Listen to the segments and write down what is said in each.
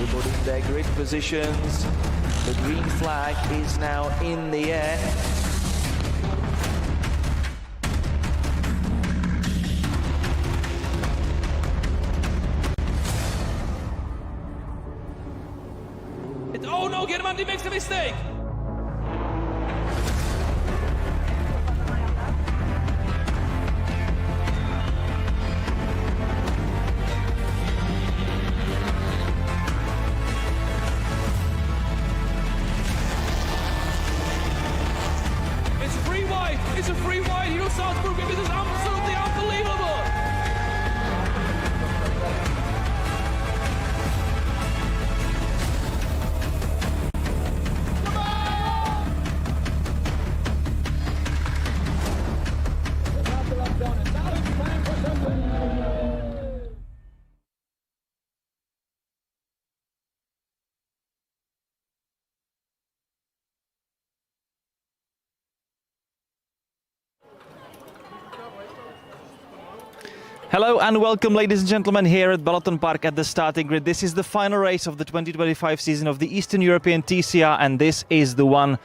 Everybody in their grid positions. The green flag is now in the air. Oh no, get him on, he makes a mistake! It's a free wide, here goes Salzburg, this is absolutely unbelievable! Hello and welcome, ladies and gentlemen, here at Balaton Park at the starting grid. This is the final race of the 2025 season of the Eastern European TCR, and this is the one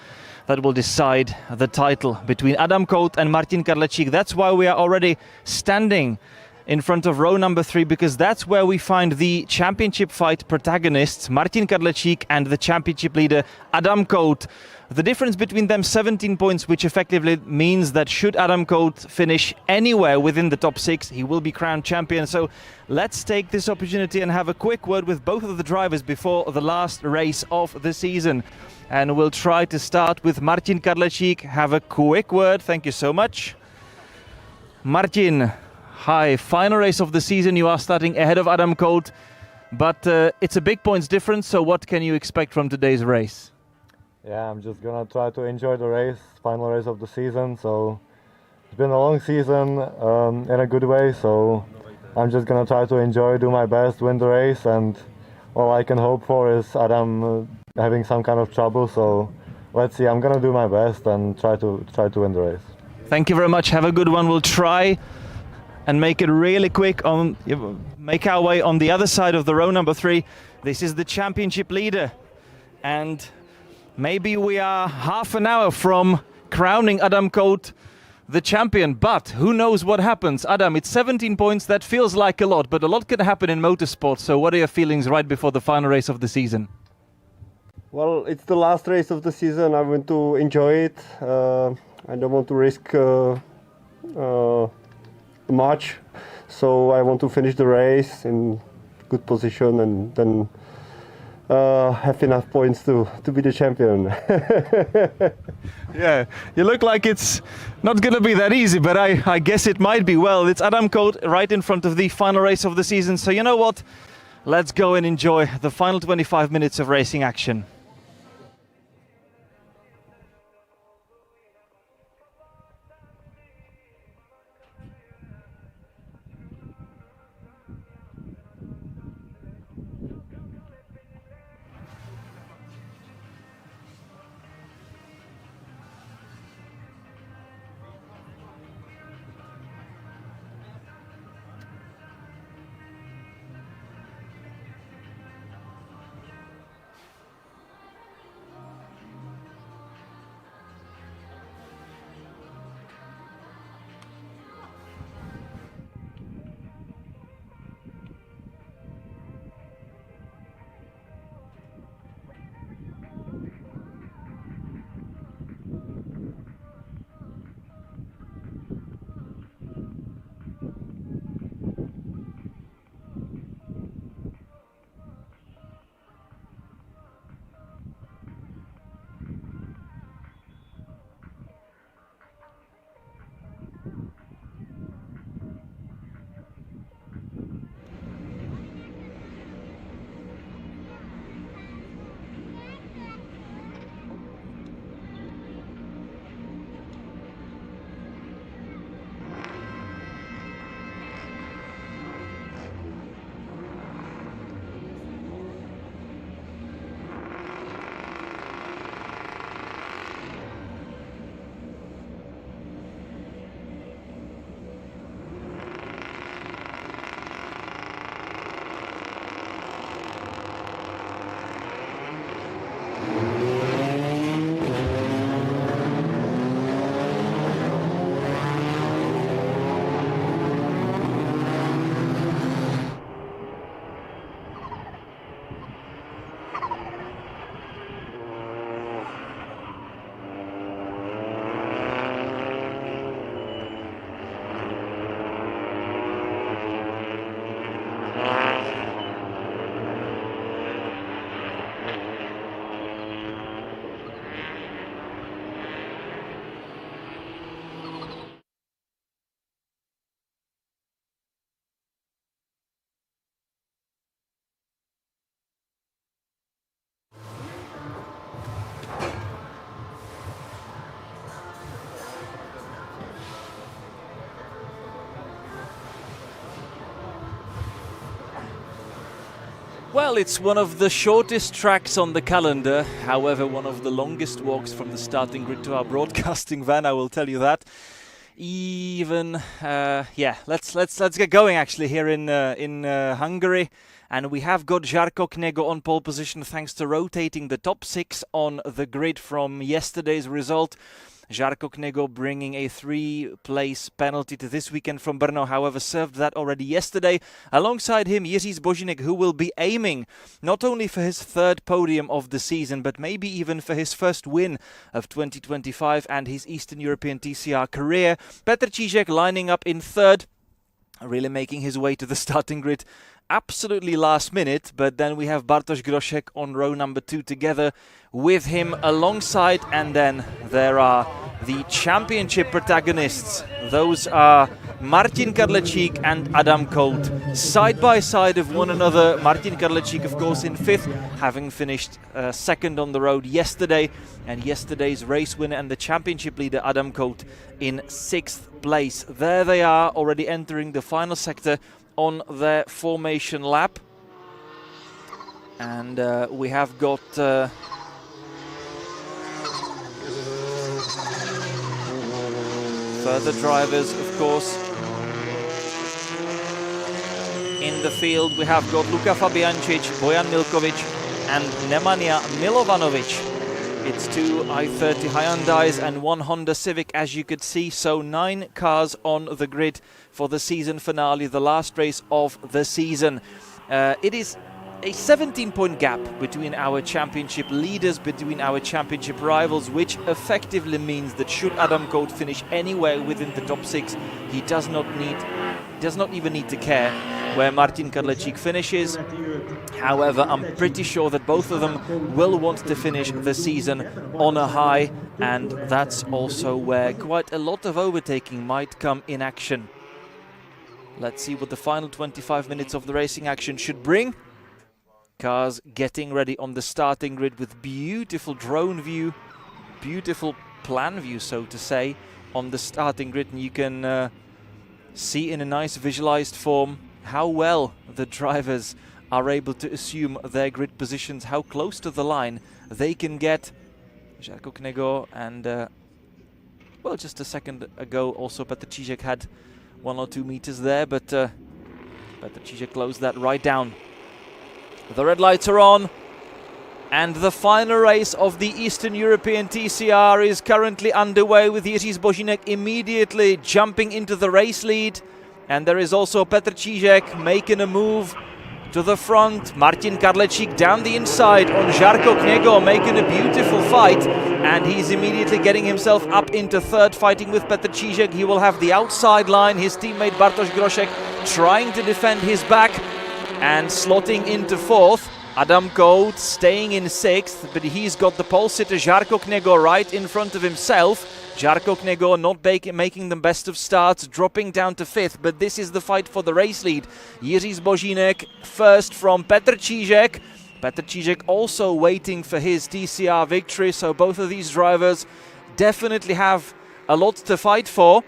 that will decide the title between Adam Kout and Martin Kadlecik. That's why we are already standing in front of row number 3, because that's where we find the championship fight protagonists, Martin Kadlecik and the championship leader, Adam Kout. The difference between them, 17 points, which effectively means that should Adam Kout finish anywhere within the top 6, he will be crowned champion. So let's take this opportunity and have a quick word with both of the drivers before the last race of the season. And we'll try to start with Martin Kadlecik. Have a quick word. Thank you so much. Martin, hi. Final race of the season. You are starting ahead of Adam Kout, but it's a big points difference. So what can you expect from today's race? Yeah, I'm just gonna try to enjoy the race, final race of the season. So it's been a long season in a good way. So I'm just gonna try to enjoy, do my best, win the race, and all I can hope for is Adam having some kind of trouble. So let's see. I'm gonna do my best and try to win the race. Thank you very much. Have a good one. We'll try and make it really quick. Make our way on the other side of the row number 3. This is the championship leader, and maybe we are half an hour from crowning Adam Kout the champion, but who knows what happens. Adam, it's 17 points. That feels like a lot, but a lot can happen in motorsport. So what are your feelings right before the final race of the season? Well, it's the last race of the season. I want to enjoy it. I don't want to risk much. So I want to finish the race in good position and then have enough points to be the champion. Yeah, you look like it's not going to be that easy, but I guess it might be. Well, it's Adam Kout right in front of the final race of the season. So you know what? Let's go and enjoy the final 25 minutes of racing action. Well, it's one of the shortest tracks on the calendar, however, one of the longest walks from the starting grid to our broadcasting van, I will tell you that. Even, yeah, let's get going actually here in Hungary. And we have got Žarko Knego on pole position thanks to rotating the top 6 on the grid from yesterday's result. Žarko Knego bringing a 3-place penalty to this weekend from Brno, however, served that already yesterday. Alongside him, Jiří Zbožínek, who will be aiming not only for his 3rd podium of the season, but maybe even for his first win of 2025 and his Eastern European TCR career. Petr Čížek lining up in 3rd, really making his way to the starting grid absolutely last minute, but then we have Bartosz Groszek on row number 2 together with him alongside, and then there are the championship protagonists. Those are Martin Kadlecik and Adam Kolt, side by side of one another. Martin Kadlecik, of course, in 5th, having finished 2nd on the road yesterday, and yesterday's race winner and the championship leader Adam Kolt in 6th place. There they are, already entering the final sector on their formation lap. And we have got further drivers, of course. In the field we have got Luka Fabiancic, Bojan Milkovic and Nemanja Milovanovic. It's 2 i30 Hyundais and 1 Honda Civic, as you could see. So 9 cars on the grid for the season finale, the last race of the season. It is a 17-point gap between our championship leaders, between our championship rivals, which effectively means that should Adam Kolt finish anywhere within the top 6, he does not even need to care where Martin Kadlecik finishes. However, I'm pretty sure that both of them will want to finish the season on a high, and that's also where quite a lot of overtaking might come in action. Let's see what the final 25 minutes of the racing action should bring. Cars getting ready on the starting grid with beautiful drone view, beautiful plan view, so to say, on the starting grid, and you can see in a nice visualized form how well the drivers are able to assume their grid positions, how close to the line they can get. Žarko Knego and, well, just a second ago also Petr Čížek had 1 or 2 meters there, but Petr Čížek closed that right down. The red lights are on, and the final race of the Eastern European TCR is currently underway with Jiří Zbožínek immediately jumping into the race lead. And there is also Petr Čížek making a move to the front. Martin Kadlecik down the inside on Žarko Knego, making a beautiful fight. And he's immediately getting himself up into 3rd, fighting with Petr Čížek. He will have the outside line. His teammate Bartosz Groszek trying to defend his back and slotting into 4th. Adam Kolt staying in 6th, but he's got the pole sitter Žarko Knego right in front of himself. Žarko Knego not making the best of starts, dropping down to 5th, but this is the fight for the race lead. Jiří Zbožínek first from Petr Čížek. Petr Čížek also waiting for his TCR victory, so both of these drivers definitely have a lot to fight for.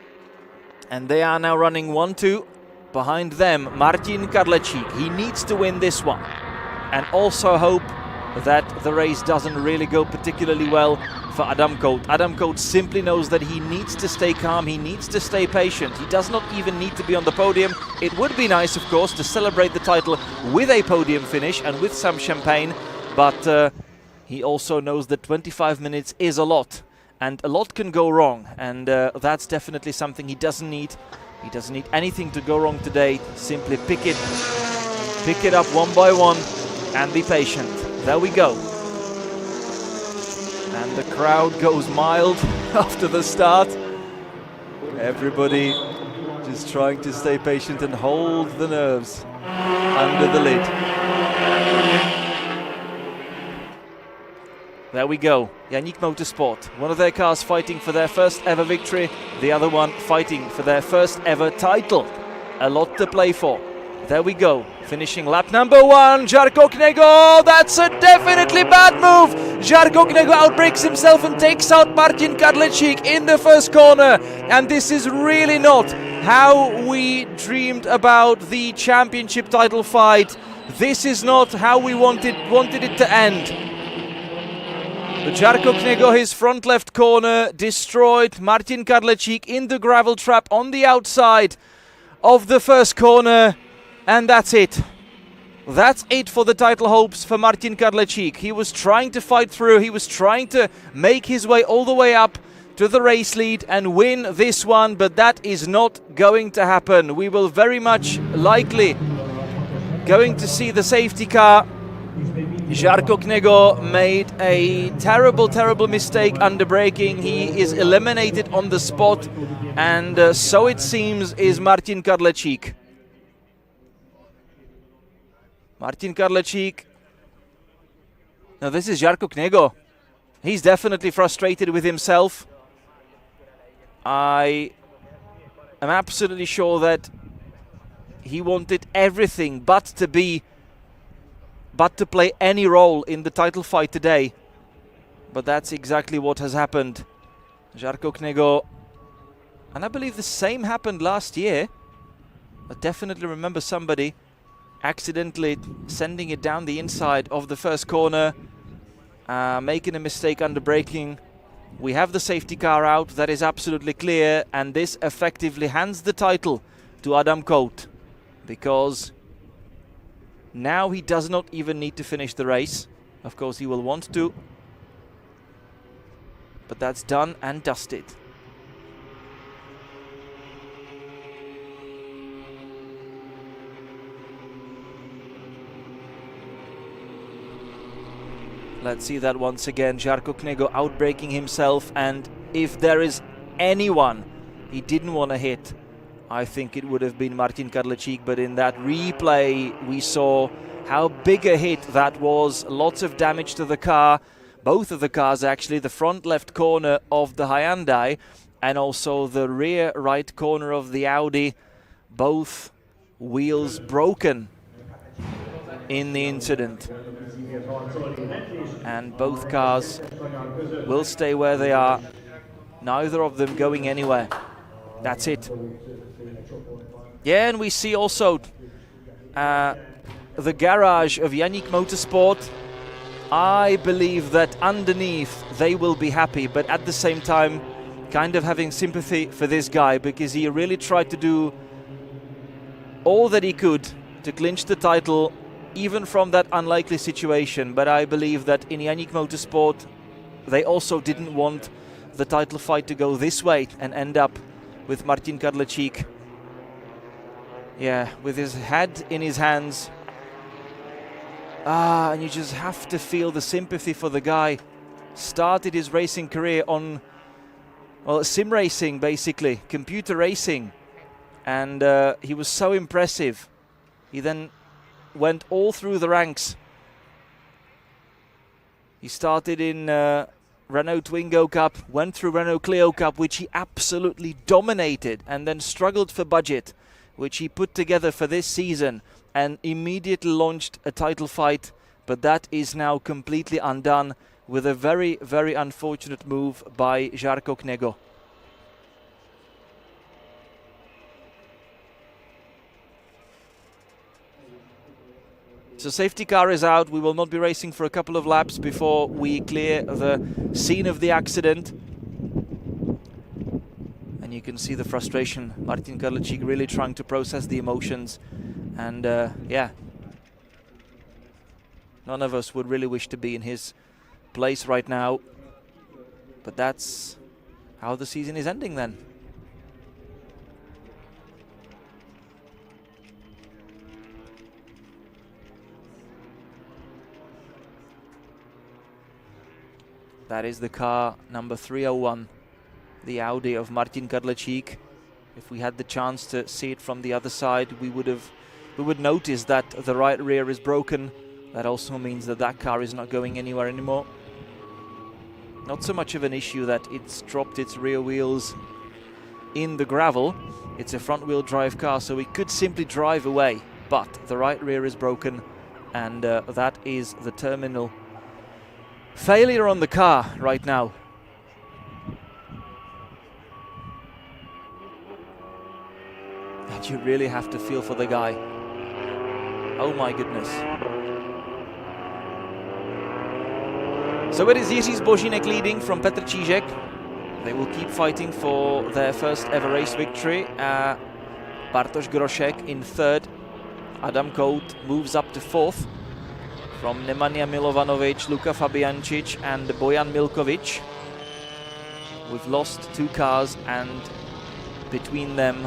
And they are now running 1-2. Behind them, Martin Kadlecik. He needs to win this one. And also hope that the race doesn't really go particularly well for Adam Kolt. Adam Kolt simply knows that he needs to stay calm, he needs to stay patient. He does not even need to be on the podium. It would be nice, of course, to celebrate the title with a podium finish and with some champagne, but he also knows that 25 minutes is a lot, and a lot can go wrong, and that's definitely something he doesn't need. He doesn't need anything to go wrong today. Simply pick it up one by one and be patient. There we go. And the crowd goes mild after the start. Everybody just trying to stay patient and hold the nerves under the lid. There we go. Janík Motorsport. One of their cars fighting for their first ever victory. The other one fighting for their first ever title. A lot to play for. There we go. Finishing lap number 1. Žarko Knego. That's a definitely bad move. Žarko Knego outbrakes himself and takes out Martin Kadlecik in the first corner. And this is really not how we dreamed about the championship title fight. This is not how we wanted it to end. But Jarko Knego, his front left corner, destroyed Martin Kadlecik in the gravel trap on the outside of the first corner. And that's it. That's it for the title hopes for Martin Kadlecik. He was trying to fight through. He was trying to make his way all the way up to the race lead and win this one, but that is not going to happen. We will very much likely going to see the safety car. Jarko Knego made a terrible mistake under braking. He is eliminated on the spot, and so it seems is Martin Kadlecik. Martin Kadlecik. Now this is Jarko Knego. He's definitely frustrated with himself. I am absolutely sure that he wanted everything but to play any role in the title fight today. But that's exactly what has happened. Jarko Knego, and I believe the same happened last year. I definitely remember somebody accidentally sending it down the inside of the first corner, making a mistake under braking. We have the safety car out, that is absolutely clear, and this effectively hands the title to Adam Koht, because now he does not even need to finish the race. Of course he will want to, but that's done and dusted. Let's see that once again. Jarko Knego outbraking himself, and if there is anyone he didn't want to hit, I think it would have been Martin Kadlecik, but in that replay we saw how big a hit that was. Lots of damage to the car, both of the cars actually, the front left corner of the Hyundai and also the rear right corner of the Audi. Both wheels broken in the incident. And both cars will stay where they are, neither of them going anywhere. That's it. Yeah, and we see also the garage of Yannick Motorsport. I believe that underneath they will be happy, but at the same time kind of having sympathy for this guy, because he really tried to do all that he could to clinch the title, even from that unlikely situation. But I believe that in Yannick Motorsport they also didn't want the title fight to go this way and end up with Martin Kadlecik, yeah, with his head in his hands. And you just have to feel the sympathy for the guy. Started his racing career on, well, sim racing, basically, computer racing, and he was so impressive. He then went all through the ranks. He started in Renault Twingo Cup, went through Renault Clio Cup, which he absolutely dominated, and then struggled for budget, which he put together for this season and immediately launched a title fight. But that is now completely undone with a very, very unfortunate move by Jarko Knego. So safety car is out. We will not be racing for a couple of laps before we clear the scene of the accident. And you can see the frustration. Martin Kadlecik really trying to process the emotions. And yeah, none of us would really wish to be in his place right now. But that's how the season is ending then. That is the car number 301, the Audi of Martin Kadlecik. If we had the chance to see it from the other side, we would notice that the right rear is broken. That also means that that car is not going anywhere anymore. Not so much of an issue that it's dropped its rear wheels in the gravel. It's a front wheel drive car, so it could simply drive away. But the right rear is broken, and that is the terminal failure on the car right now. And you really have to feel for the guy. Oh my goodness. So it is Jiří Zbožínek leading from Petr Čížek. They will keep fighting for their first ever race victory. Bartosz Groszek in third. Adam Kout moves up to fourth. From Nemanja Milovanovic, Luka Fabiancic and Bojan Milkovic. We've lost 2 cars, and between them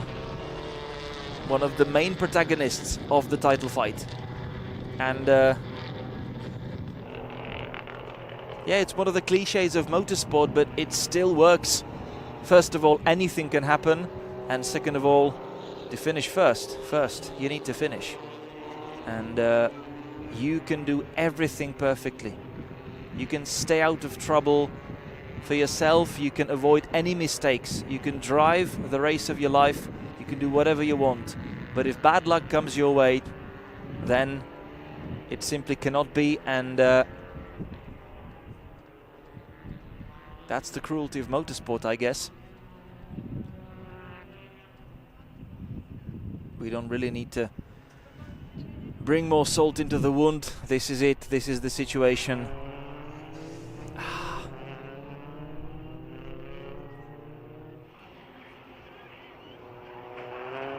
one of the main protagonists of the title fight. And yeah, it's one of the cliches of motorsport, but it still works. First of all, anything can happen, and second of all, to finish first you need to finish. And you can do everything perfectly. You can stay out of trouble for yourself, you can avoid any mistakes, you can drive the race of your life, you can do whatever you want. But if bad luck comes your way, then it simply cannot be, and that's the cruelty of motorsport, I guess. We don't really need to bring more salt into the wound. This is it, this is the situation.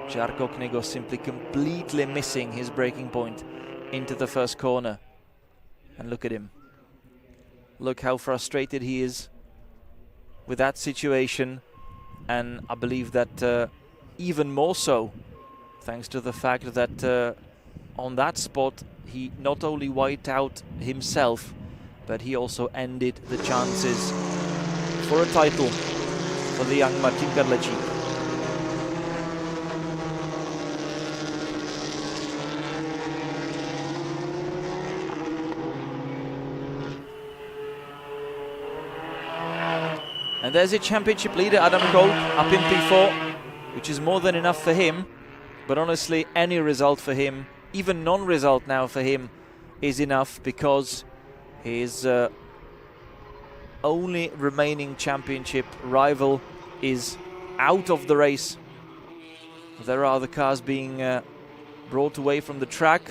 Žarko Knigo simply completely missing his braking point into the first corner. And look at him. Look how frustrated he is with that situation. And I believe that even more so, thanks to the fact that on that spot he not only wiped out himself, but he also ended the chances for a title for the young Martin Kadlecik. And there's a championship leader, Adam Kolt, up in P4, which is more than enough for him. But honestly, any result for him, even non-result now for him, is enough, because his only remaining championship rival is out of the race. There are the cars being brought away from the track.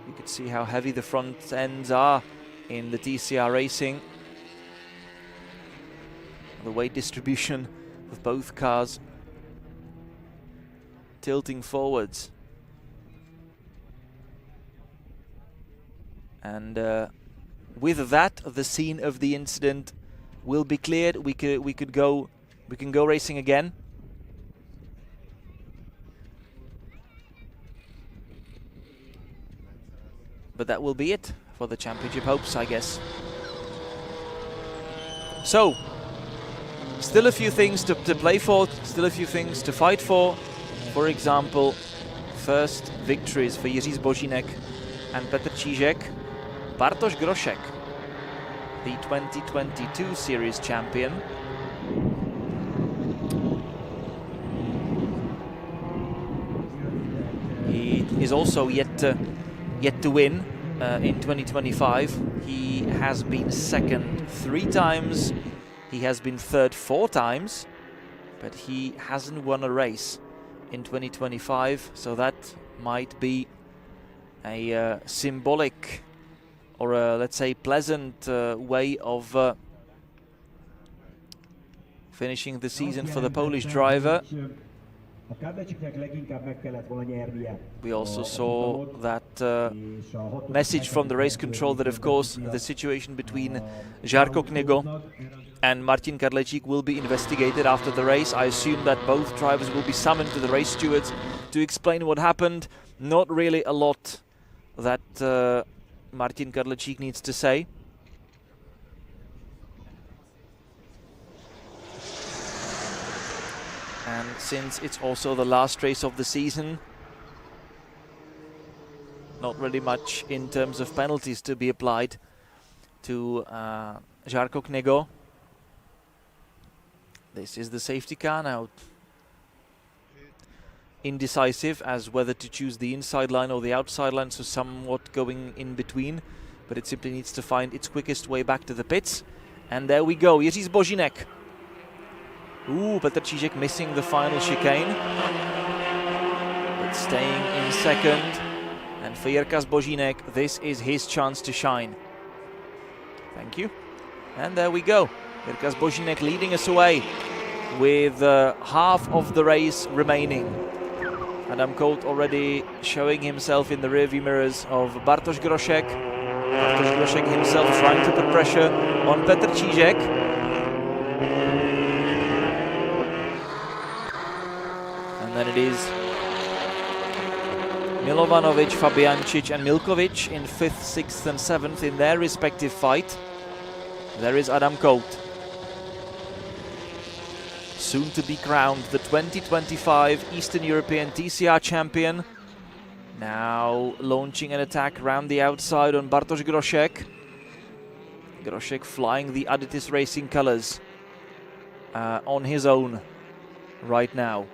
You can see how heavy the front ends are in the TCR Racing. The weight distribution of both cars tilting forwards. And with that, the scene of the incident will be cleared. We can go racing again. But that will be it for the championship hopes, I guess. So, still a few things to play for, still a few things to fight for. For example, first victories for Jiří Zbožínek and Petr Čížek. Bartosz Groszek, the 2022 series champion. He is also yet to win in 2025. He has been second 3 times. He has been third 4 times, but he hasn't won a race in 2025, so that might be a symbolic, or a, let's say, pleasant way of finishing the season for the Polish driver. We also saw that message from the race control that, of course, the situation between Žarko Knigo and Martin Kadlecik will be investigated after the race. I assume that both drivers will be summoned to the race stewards to explain what happened. Not really a lot that Martin Kadlecik needs to say. And since it's also the last race of the season, not really much in terms of penalties to be applied to Žarko Knigo. This is the safety car now. Indecisive as whether to choose the inside line or the outside line, so somewhat going in between, but it simply needs to find its quickest way back to the pits. And there we go, Jiří Zbožínek. Ooh, Petr Čížek missing the final chicane, but staying in second. And for Jirka Zbožínek, this is his chance to shine. Thank you. And there we go. Jirka Zbožínek leading us away with half of the race remaining. Adam Colt already showing himself in the rearview mirrors of Bartosz Groszek. Bartosz Groszek himself trying to put pressure on Petr Čížek. And then it is Milovanovic, Fabiancic and Milkovic in 5th, 6th and 7th in their respective fight. There is Adam Colt, soon to be crowned the 2025 Eastern European TCR champion. Now launching an attack around the outside on Bartosz Groszek. Groszek flying the Aditis Racing colours on his own right now.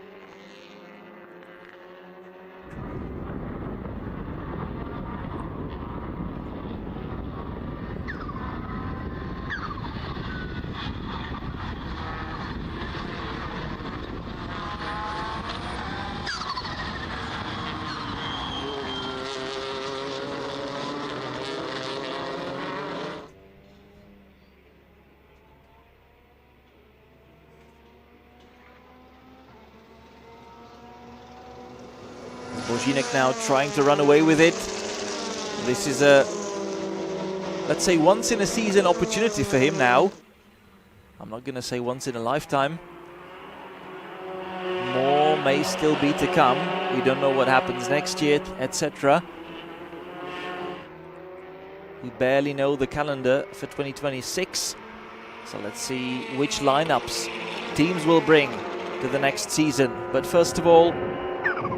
Zbožínek now trying to run away with it. This is a, let's say, once in a season opportunity for him now. I'm not going to say once in a lifetime. More may still be to come. We don't know what happens next year, etc. We barely know the calendar for 2026. So let's see which lineups teams will bring to the next season. But first of all,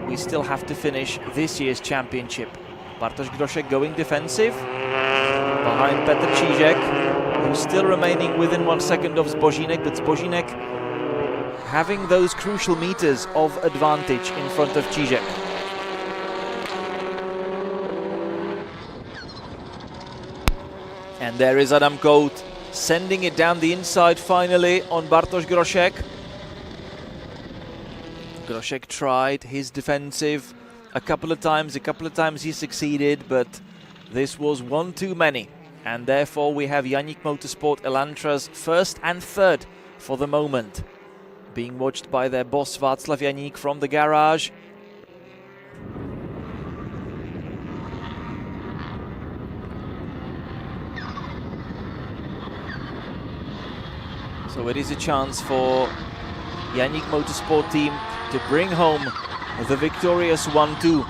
we still have to finish this year's championship. Bartosz Groszek going defensive behind Petr Čížek, who's still remaining within 1 second of Zbožínek, but Zbožínek having those crucial meters of advantage in front of Čížek. And there is Adam Colt sending it down the inside finally on Bartosz Groszek. Groszek tried his defensive a couple of times he succeeded, but this was one too many. And therefore we have Janik Motorsport Elantra's first and third for the moment, being watched by their boss Václav Janík from the garage. So it is a chance for Janík Motorsport team to bring home the victorious 1-2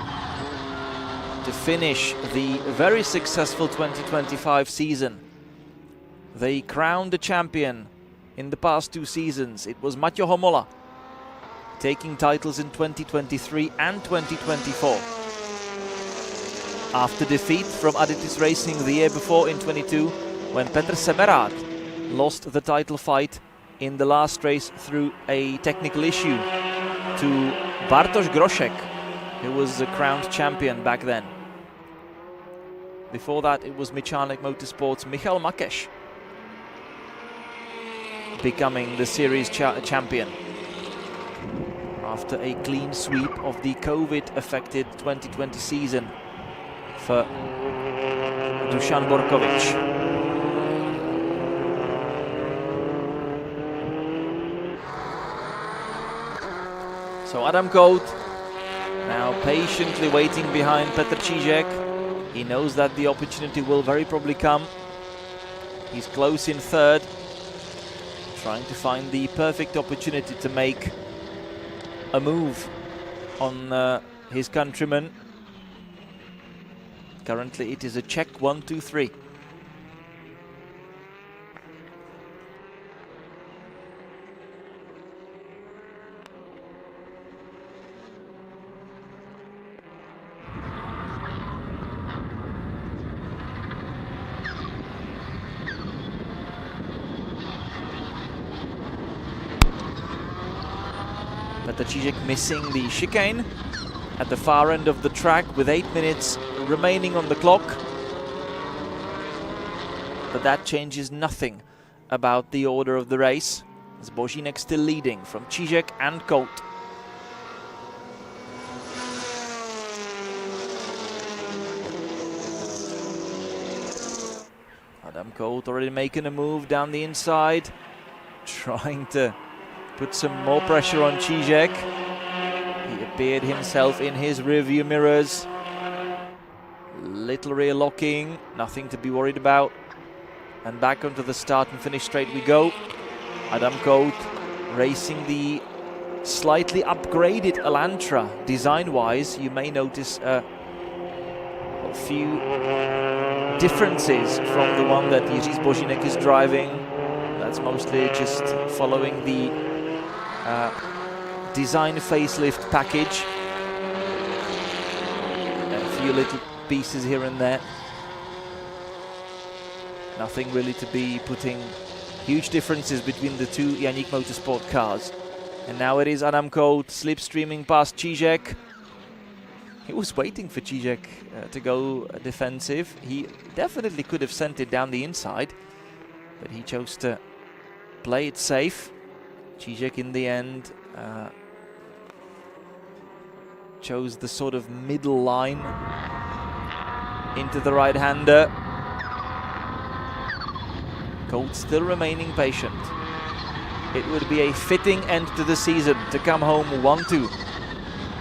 to finish the very successful 2025 season. They crowned the champion in the past 2 seasons. It was Maťo Homola taking titles in 2023 and 2024. After defeat from Aditis Racing the year before in 22, when Petr Semerák lost the title fight in the last race through a technical issue to Bartosz Groszek, who was the crowned champion back then. Before that, it was Michanek Motorsports' Michal Makeš becoming the series champion after a clean sweep of the COVID-affected 2020 season for Dusan Borkovic. So Adam Colt now patiently waiting behind Petr Čížek. He knows that the opportunity will very probably come. He's close in third, trying to find the perfect opportunity to make a move on his countryman. Currently it is a check 1-2-3. Petr Čížek missing the chicane at the far end of the track with 8 minutes remaining on the clock. But that changes nothing about the order of the race. Zbožínek still leading from Čížek and Colt. Adam Colt already making a move down the inside, trying to put some more pressure on Cížek. He appeared himself in his rearview mirrors. Little rear locking, nothing to be worried about. And back onto the start and finish straight we go. Adam Colt racing the slightly upgraded Elantra design-wise. You may notice a few differences from the one that Jiří Zbožínek is driving. That's mostly just following the design facelift package. A few little pieces here and there. Nothing really to be putting huge differences between the two Janík Motorsport cars. And now it is Adam Colt slipstreaming past Cížek. He was waiting for Cížek to go defensive. He definitely could have sent it down the inside, but he chose to play it safe. Cížek in the end chose the sort of middle line into the right-hander. Colt still remaining patient. It would be a fitting end to the season to come home 1-2.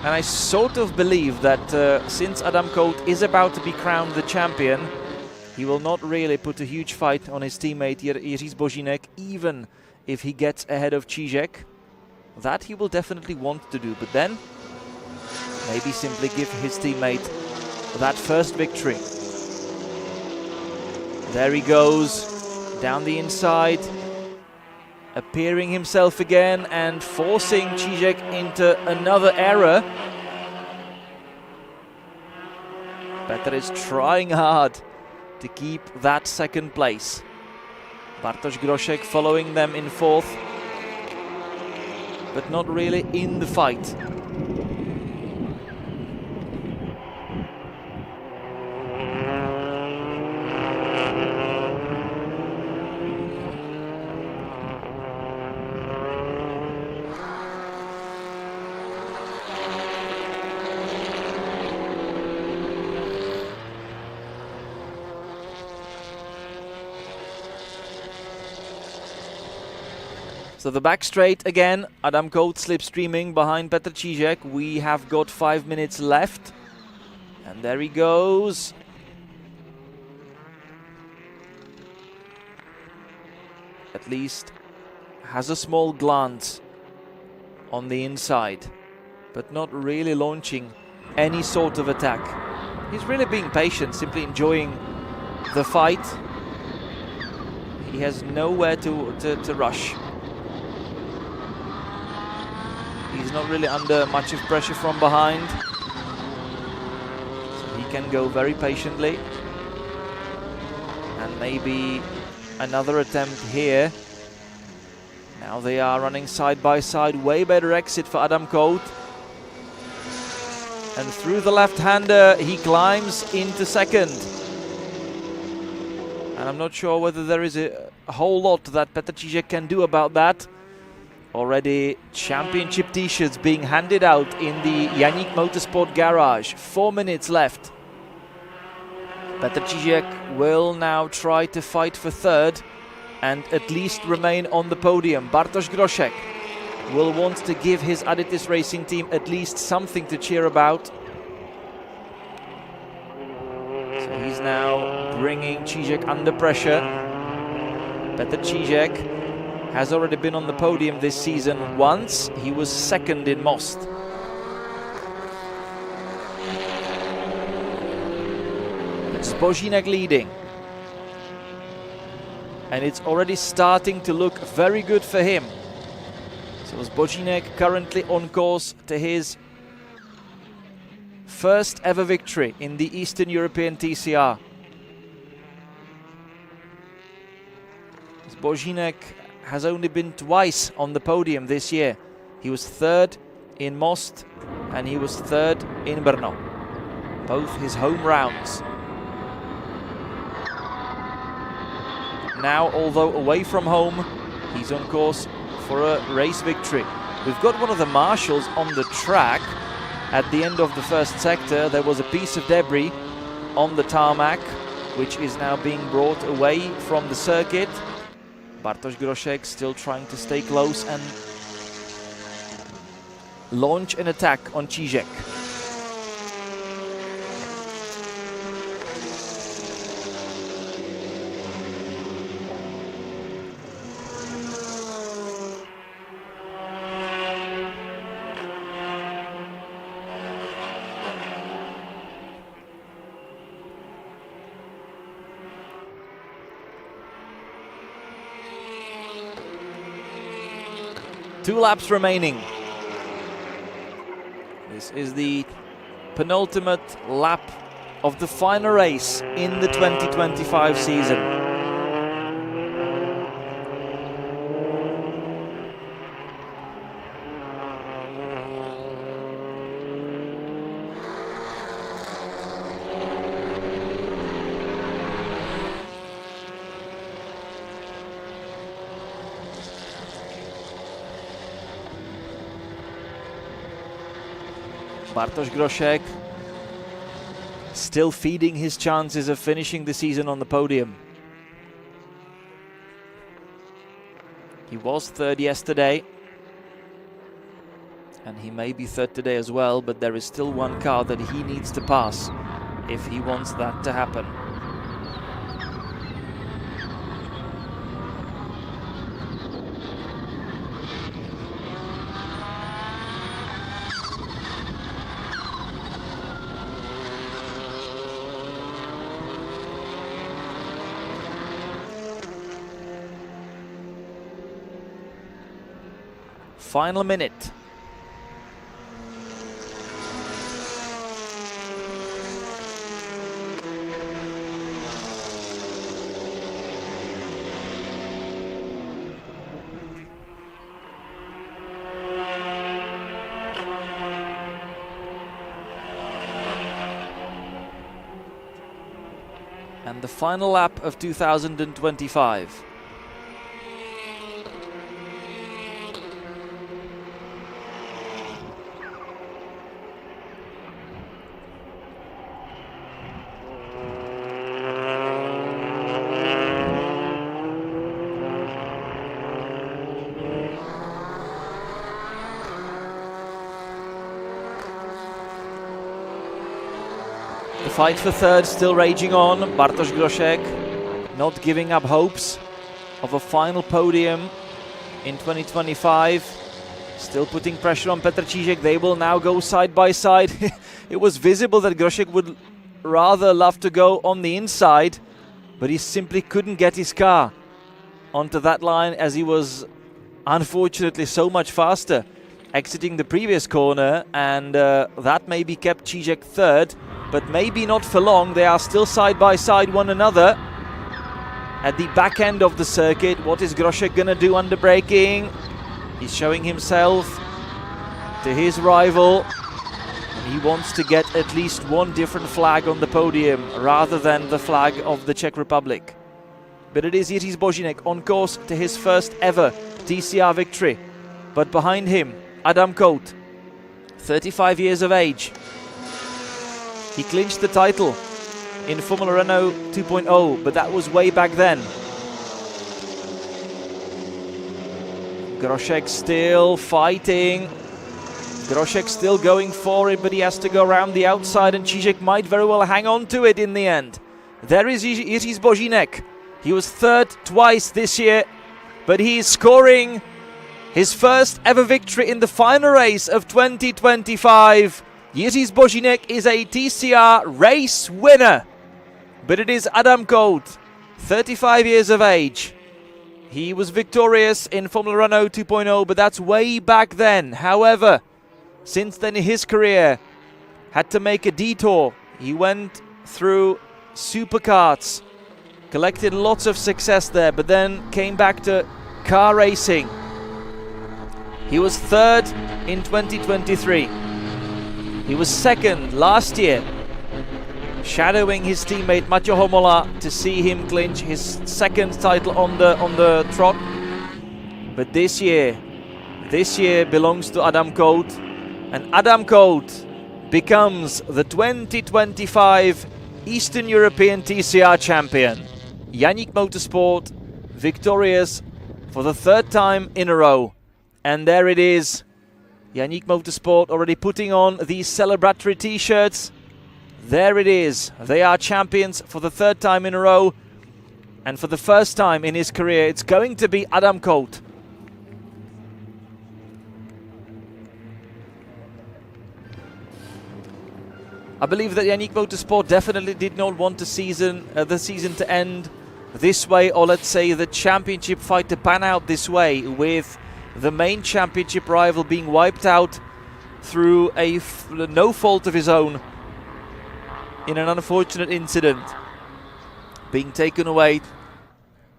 And I sort of believe that since Adam Colt is about to be crowned the champion, he will not really put a huge fight on his teammate Jiří Zbožínek, even if he gets ahead of Cížek. That he will definitely want to do, but then maybe simply give his teammate that first victory. There he goes, down the inside, appearing himself again and forcing Cížek into another error. Petr is trying hard to keep that second place. Bartosz Groszek following them in fourth, but not really in the fight. So the back straight again, Adam Colt slipstreaming behind Petr Cížek. We have got 5 minutes left. And there he goes. At least has a small glance on the inside, but not really launching any sort of attack. He's really being patient, simply enjoying the fight. He has nowhere to rush. He's not really under much of pressure from behind, so he can go very patiently. And maybe another attempt here. Now they are running side by side. Way better exit for Adam Colt. And through the left-hander, he climbs into second. And I'm not sure whether there is a whole lot that Petr Cížek can do about that. Already championship t-shirts being handed out in the Janík Motorsport garage. 4 minutes left. Petr Cížek will now try to fight for third and at least remain on the podium. Bartosz Groszek will want to give his Aditys Racing team at least something to cheer about. So he's now bringing Cížek under pressure. Petr Cížek has already been on the podium this season once. He was second in Most. Zbožínek leading. And it's already starting to look very good for him. So Zbožínek currently on course to his first ever victory in the Eastern European TCR. Zbožínek has only been twice on the podium this year. He was third in Most and he was third in Brno. Both his home rounds. Now, although away from home, he's on course for a race victory. We've got one of the marshals on the track. At the end of the first sector, there was a piece of debris on the tarmac. which is now being brought away from the circuit. Bartosz Groszek still trying to stay close and launch an attack on Čížek. Two laps remaining. This is the penultimate lap of the final race in the 2025 season. Bartosz Groszek still feeding his chances of finishing the season on the podium. He was third yesterday, and he may be third today as well, but there is still one car that he needs to pass if he wants that to happen. Final minute. And the final lap of 2025. The fight for third still raging on. Bartosz Groszek not giving up hopes of a final podium in 2025. Still putting pressure on Petr Čížek. They will now go side by side. It was visible that Groszek would rather love to go on the inside, but he simply couldn't get his car onto that line as he was unfortunately so much faster exiting the previous corner, and that maybe kept Čížek third. But maybe not for long. They are still side by side one another at the back end of the circuit. What is Groszek gonna do under braking? He's showing himself to his rival. He wants to get at least one different flag on the podium rather than the flag of the Czech Republic. But it is Jiří Zbožínek on course to his first ever TCR victory. But behind him, Adam Kout, 35 years of age. He clinched the title in Formula Renault 2.0, but that was way back then. Groszek still fighting. Groszek still going for it, but he has to go around the outside, and Čížek might very well hang on to it in the end. There is Jiří Zbožínek. He was third twice this year, but he is scoring his first ever victory in the final race of 2025. Jiří Zbožínek is a TCR race winner, but it is Adam Kout, 35 years of age. He was victorious in Formula Renault 2.0, but that's way back then. However, since then his career had to make a detour. He went through superkarts, collected lots of success there, but then came back to car racing. He was third in 2023. He was second last year, shadowing his teammate Maťo Homola to see him clinch his second title on the trot. But this year belongs to Adam Kout, and Adam Kout becomes the 2025 Eastern European TCR champion, Yannick Motorsport, victorious for the third time in a row. And there it is. Yannick Motorsport already putting on these celebratory t-shirts. There it is. They are champions for the third time in a row. And for the first time in his career, it's going to be Adam Colt. I believe that Yannick Motorsport definitely did not want the season to end this way, or let's say the championship fight to pan out this way, with the main championship rival being wiped out through no fault of his own in an unfortunate incident, being taken away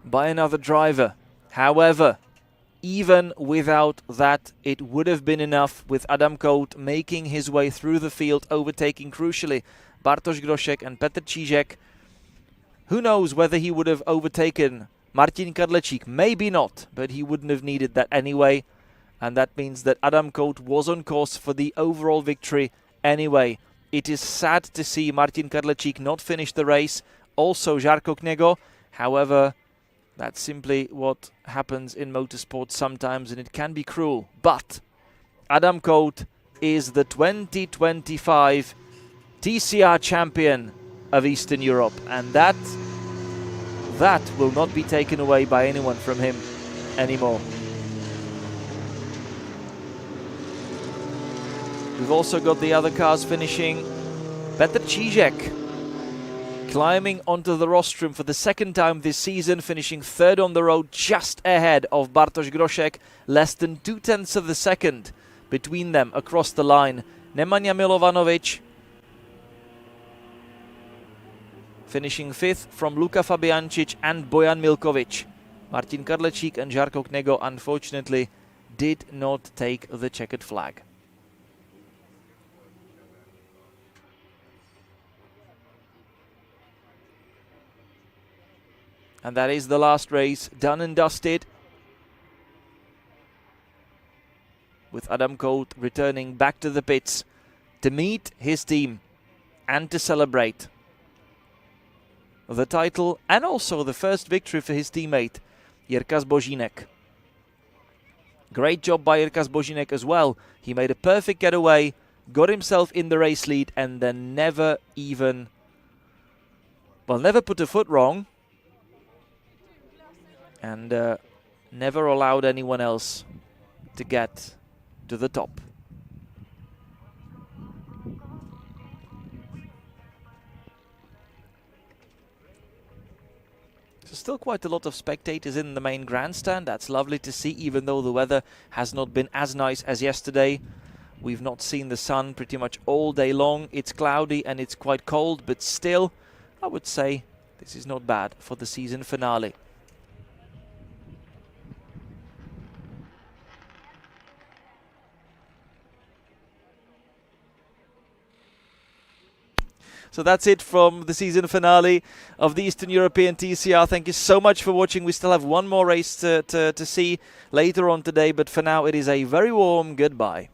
by another driver. However, even without that, it would have been enough, with Adam Colt making his way through the field, overtaking crucially Bartosz Groszek and Petr Čížek. Who knows whether he would have overtaken Martin Kadlecik? Maybe not, but he wouldn't have needed that anyway. And that means that Adam Colt was on course for the overall victory anyway. It is sad to see Martin Kadlecik not finish the race, also Žarko Knego. However, that's simply what happens in motorsport sometimes, and it can be cruel. But Adam Colt is the 2025 TCR champion of Eastern Europe, and that will not be taken away by anyone from him anymore. We've also got the other cars finishing. Petr Čížek climbing onto the rostrum for the second time this season, finishing third on the road, just ahead of Bartosz Groszek, less than 0.2 of a second between them across the line. Nemanja Milovanovic finishing fifth from Luka Fabiancic and Bojan Milkovic. Martin Kadlecik and Žarko Knego unfortunately did not take the checkered flag. And that is the last race, done and dusted, with Adam Colt returning back to the pits to meet his team and to celebrate the title and also the first victory for his teammate, Jirka Zbožínek. Great job by Jirka Zbožínek as well. He made a perfect getaway, got himself in the race lead, and then never put a foot wrong, and never allowed anyone else to get to the top. So still quite a lot of spectators in the main grandstand. That's lovely to see, even though the weather has not been as nice as yesterday. We've not seen the sun pretty much all day long. It's cloudy and it's quite cold, but still, I would say this is not bad for the season finale. So that's it from the season finale of the Eastern European TCR. Thank you so much for watching. We still have one more race to see later on today, but for now it is a very warm goodbye.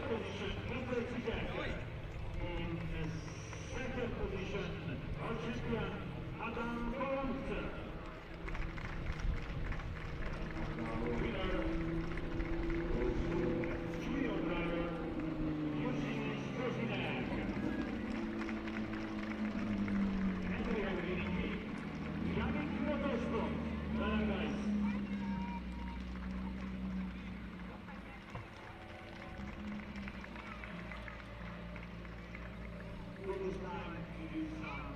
position, Mr. Sept. In second position, our champion, Adam Balaton. Our winner goes to junior driver, Eugene Strosinek. And we have winning Yannick Motosto. Well done, guys. This time to do some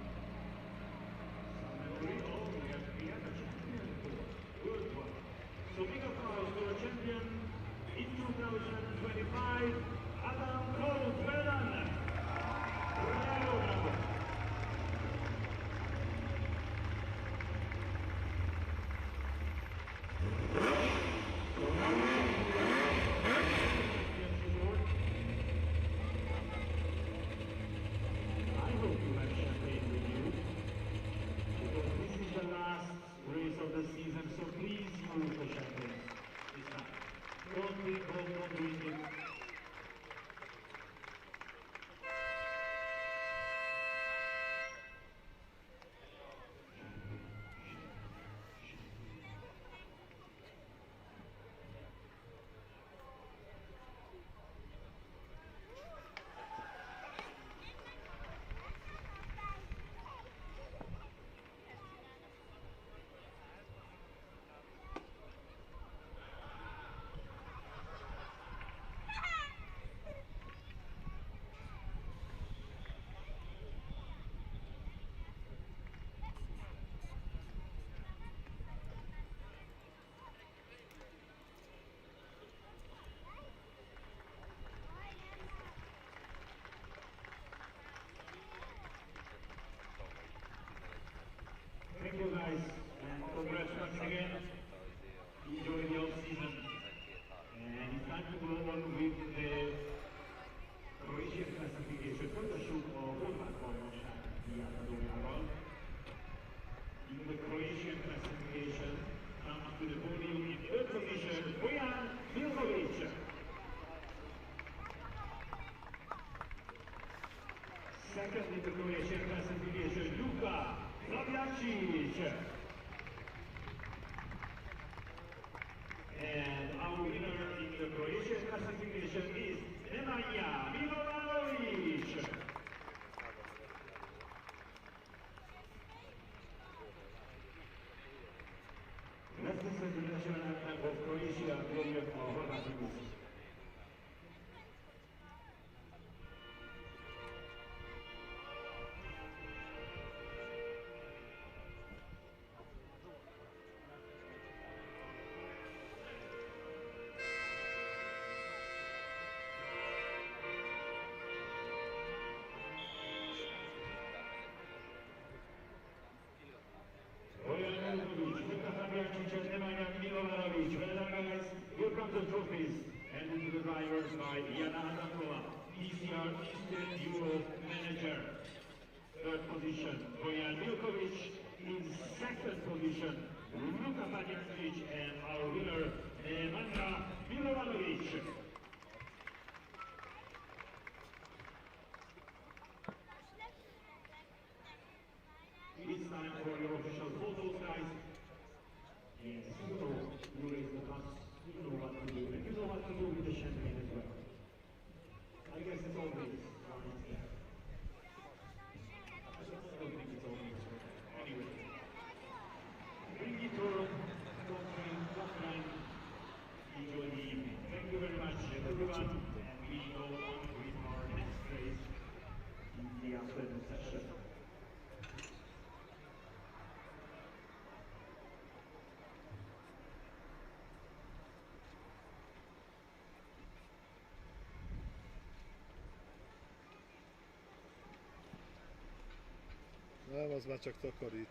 memory. Oh, we have a champion. Good one. So big applause to our champion in 2025, Adam Cole. Well done. Bravo, bravo. Of the season, so please use the champagne this time. Don't drink home, don't drink it. Thank you guys, and congrats once again. Enjoy the off-season. And it's time to go on with the Croatian classification. Folytassuk a horvát bajnokság díjátadójával. In the Croatian classification, comes to the podium in third position, Bojan Milkovic. Second in the Croatian classification, Luka Zabiacic. And our winner in the Croatian classification is Nemanja Milovanovic. Let's listen to the national anthem of Croatia, Podium of Horvath. Well done, guys. Here come the trophies, handed to the drivers by Jana Adamova, TCR Eastern Europe Manager. Third position, Bojan Milkovic. In second position, Luka Padjanovic, and our winner, Nemanja Milovanovic. It's time for your official photos, guys. Yes, you know, you raise the cups, you know what to do, and you know what to do with the champagne as well. I guess it's always one there. I don't think it's always one. Anyway, bring it home, don't drink, don't drink, enjoy the evening. Thank you very much, everyone, and we go on with our next race in the afternoon session. Nem, az már csak takarít.